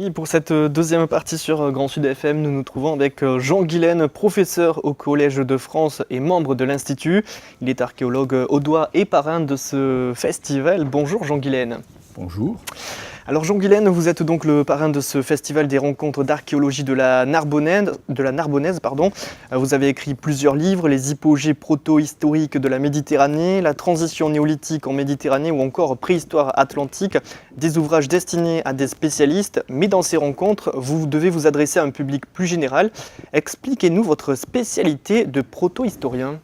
Oui, pour cette deuxième partie sur Grand Sud FM, nous nous trouvons avec Jean Guilaine, professeur au Collège de France et membre de l'Institut. Il est archéologue audois et parrain de ce festival. Bonjour Jean Guilaine. Bonjour. Alors Jean Guilaine, vous êtes donc le parrain de ce festival des rencontres d'archéologie de la Narbonnaise. Vous avez écrit plusieurs livres, les hypogées proto-historiques de la Méditerranée, la transition néolithique en Méditerranée ou encore préhistoire atlantique, des ouvrages destinés à des spécialistes. Mais dans ces rencontres, vous devez vous adresser à un public plus général. Expliquez-nous votre spécialité de proto-historien.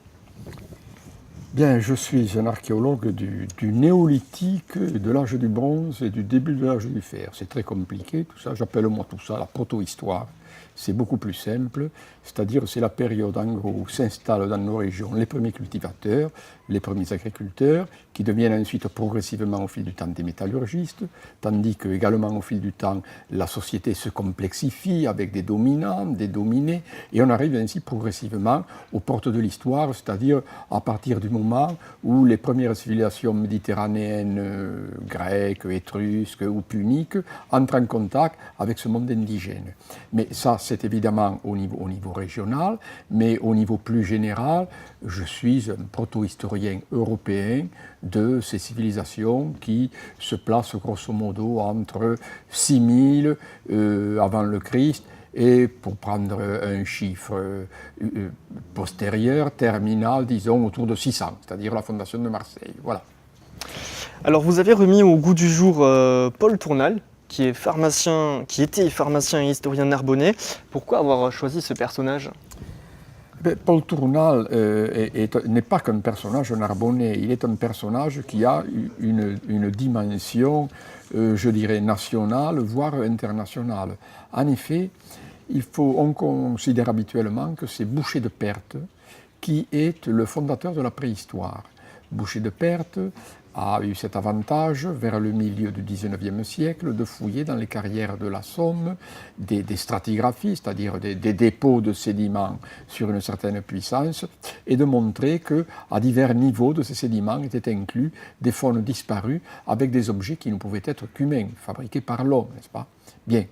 Bien, je suis un archéologue du néolithique, de l'âge du bronze et du début de l'âge du fer. C'est très compliqué tout ça, j'appelle moi tout ça la proto-histoire. C'est beaucoup plus simple, c'est-à-dire c'est la période en gros où s'installent dans nos régions les premiers cultivateurs, les premiers agriculteurs, qui deviennent ensuite progressivement au fil du temps des métallurgistes, tandis que également au fil du temps la société se complexifie avec des dominants, des dominés, et on arrive ainsi progressivement aux portes de l'histoire, c'est-à-dire à partir du moment où les premières civilisations méditerranéennes, grecques, étrusques ou puniques, entrent en contact avec ce monde indigène. Mais ça, c'est évidemment au niveau régional, mais au niveau plus général, je suis un proto-historien européen de ces civilisations qui se placent grosso modo entre 6000 avant le Christ et, pour prendre un chiffre postérieur, terminal, disons autour de 600, c'est-à-dire la fondation de Marseille. Voilà. Alors vous avez remis au goût du jour Paul Tournal, qui était pharmacien et historien narbonnais. Pourquoi avoir choisi ce personnage ? Paul Tournal n'est pas qu'un personnage narbonnais, il est un personnage qui a une dimension, je dirais, nationale, voire internationale. En effet, on considère habituellement que c'est Boucher de Perthes qui est le fondateur de la préhistoire. Boucher de Perthes a eu cet avantage, vers le milieu du XIXe siècle, de fouiller dans les carrières de la Somme des stratigraphies, c'est-à-dire des dépôts de sédiments sur une certaine puissance, et de montrer qu'à divers niveaux de ces sédiments étaient inclus des faunes disparues avec des objets qui ne pouvaient être qu'humains, fabriqués par l'homme, n'est-ce pas ? Bien.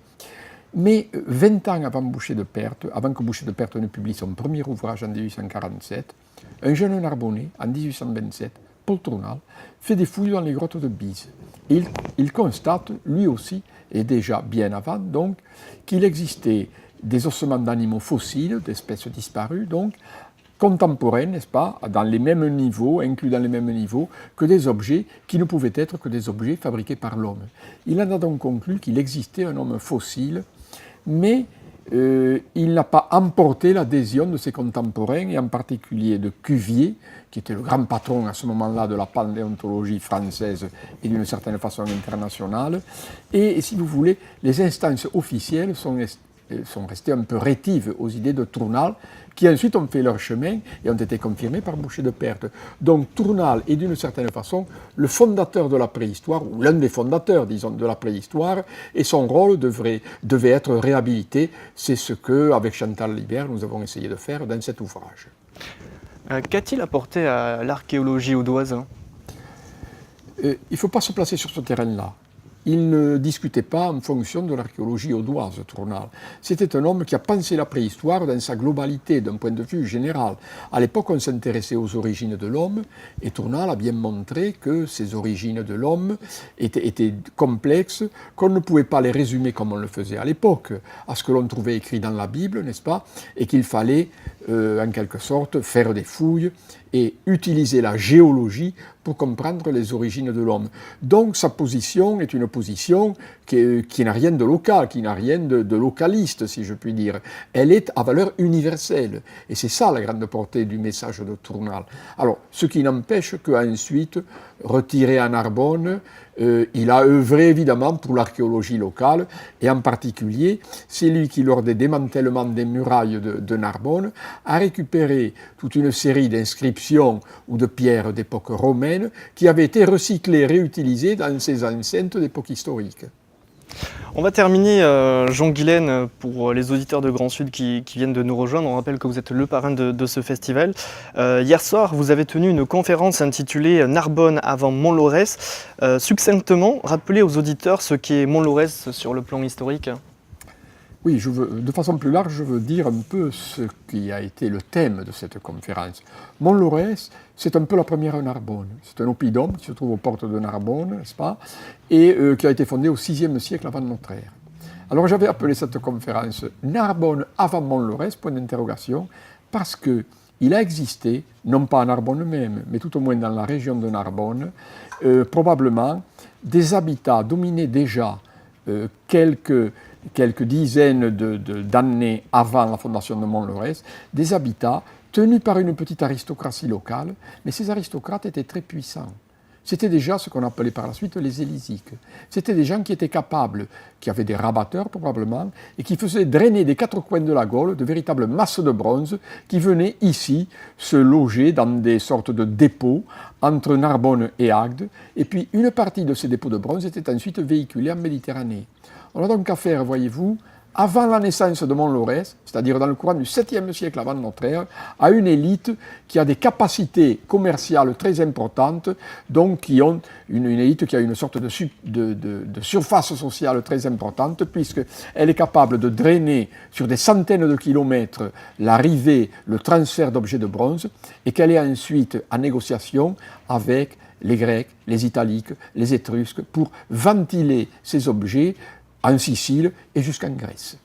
Mais 20 ans avant Boucher de Perthes, avant que Boucher de Perthes ne publie son premier ouvrage en 1847, un jeune Narbonnais, en 1827, Paul Tournal, fait des fouilles dans les grottes de Bise. Il constate, lui aussi, et déjà bien avant, donc, qu'il existait des ossements d'animaux fossiles, d'espèces disparues, donc, contemporains, n'est-ce pas, dans les mêmes niveaux, inclus dans les mêmes niveaux, que des objets qui ne pouvaient être que des objets fabriqués par l'homme. Il en a donc conclu qu'il existait un homme fossile, mais il n'a pas emporté l'adhésion de ses contemporains, et en particulier de Cuvier, qui était le grand patron à ce moment-là de la paléontologie française et d'une certaine façon internationale. Et si vous voulez, les instances officielles sont restées un peu rétives aux idées de Tournal, qui ensuite ont fait leur chemin et ont été confirmées par Boucher de Perthes. Donc Tournal est d'une certaine façon le fondateur de la préhistoire, ou l'un des fondateurs, disons, de la préhistoire, et son rôle devait être réhabilité. C'est ce que, avec Chantal Libert, nous avons essayé de faire dans cet ouvrage. Qu'a-t-il apporté à l'archéologie audoise ? Il ne faut pas se placer sur ce terrain-là. Il ne discutait pas en fonction de l'archéologie audoise, Tournal. C'était un homme qui a pensé la préhistoire dans sa globalité, d'un point de vue général. À l'époque, on s'intéressait aux origines de l'homme, et Tournal a bien montré que ces origines de l'homme étaient complexes, qu'on ne pouvait pas les résumer comme on le faisait à l'époque, à ce que l'on trouvait écrit dans la Bible, n'est-ce pas, et qu'il fallait, en quelque sorte, faire des fouilles et utiliser la géologie pour comprendre les origines de l'homme. Donc sa position est une position qui n'a rien de local, qui n'a rien de localiste, si je puis dire. Elle est à valeur universelle. Et c'est ça la grande portée du message de Tournal. Alors, ce qui n'empêche qu'ensuite, retiré à Narbonne, il a œuvré évidemment pour l'archéologie locale, et en particulier, c'est lui qui, lors des démantèlements des murailles de Narbonne, a récupéré toute une série d'inscriptions ou de pierres d'époque romaine qui avaient été recyclées, réutilisées dans ces enceintes d'époque historique. On va terminer, Jean Guilaine, pour les auditeurs de Grand Sud qui viennent de nous rejoindre. On rappelle que vous êtes le parrain de ce festival. Hier soir, vous avez tenu une conférence intitulée Narbonne avant Mont-Laurès. Succinctement, rappelez aux auditeurs ce qu'est Mont-Laurès sur le plan historique. Oui, de façon plus large, je veux dire un peu ce qui a été le thème de cette conférence. Mont-Laurès, c'est un peu la première Narbonne. C'est un oppidum qui se trouve aux portes de Narbonne, n'est-ce pas, et qui a été fondé au VIe siècle avant notre ère. Alors j'avais appelé cette conférence Narbonne avant Mont-Laurès, point d'interrogation, parce qu'il a existé, non pas à Narbonne même, mais tout au moins dans la région de Narbonne, probablement des habitats dominés déjà quelques dizaines d'années avant la fondation de Mont-Laurès, des habitats tenus par une petite aristocratie locale, mais ces aristocrates étaient très puissants. C'était déjà ce qu'on appelait par la suite les Élysiques. C'était des gens qui étaient capables, qui avaient des rabatteurs probablement, et qui faisaient drainer des quatre coins de la Gaule de véritables masses de bronze qui venaient ici se loger dans des sortes de dépôts entre Narbonne et Agde, et puis une partie de ces dépôts de bronze était ensuite véhiculée en Méditerranée. On a donc affaire, voyez-vous, avant la naissance de Mont-Laurès, c'est-à-dire dans le courant du 7e siècle avant notre ère, à une élite qui a des capacités commerciales très importantes, donc qui ont une élite qui a une sorte de surface sociale très importante, puisqu'elle est capable de drainer sur des centaines de kilomètres l'arrivée, le transfert d'objets de bronze, et qu'elle est ensuite en négociation avec les Grecs, les Italiques, les Étrusques, pour ventiler ces objets en Sicile et jusqu'en Grèce.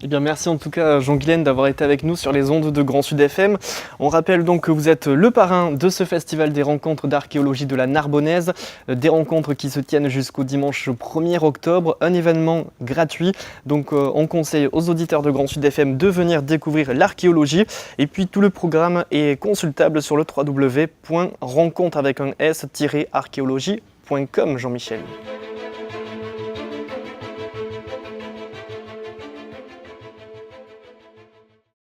Eh bien, merci en tout cas Jean Guilaine d'avoir été avec nous sur les ondes de Grand Sud FM. On rappelle donc que vous êtes le parrain de ce festival des rencontres d'archéologie de la Narbonnaise, des rencontres qui se tiennent jusqu'au dimanche 1er octobre, un événement gratuit. Donc on conseille aux auditeurs de Grand Sud FM de venir découvrir l'archéologie. Et puis tout le programme est consultable sur le www.rencontre-archéologie.com, Jean-Michel.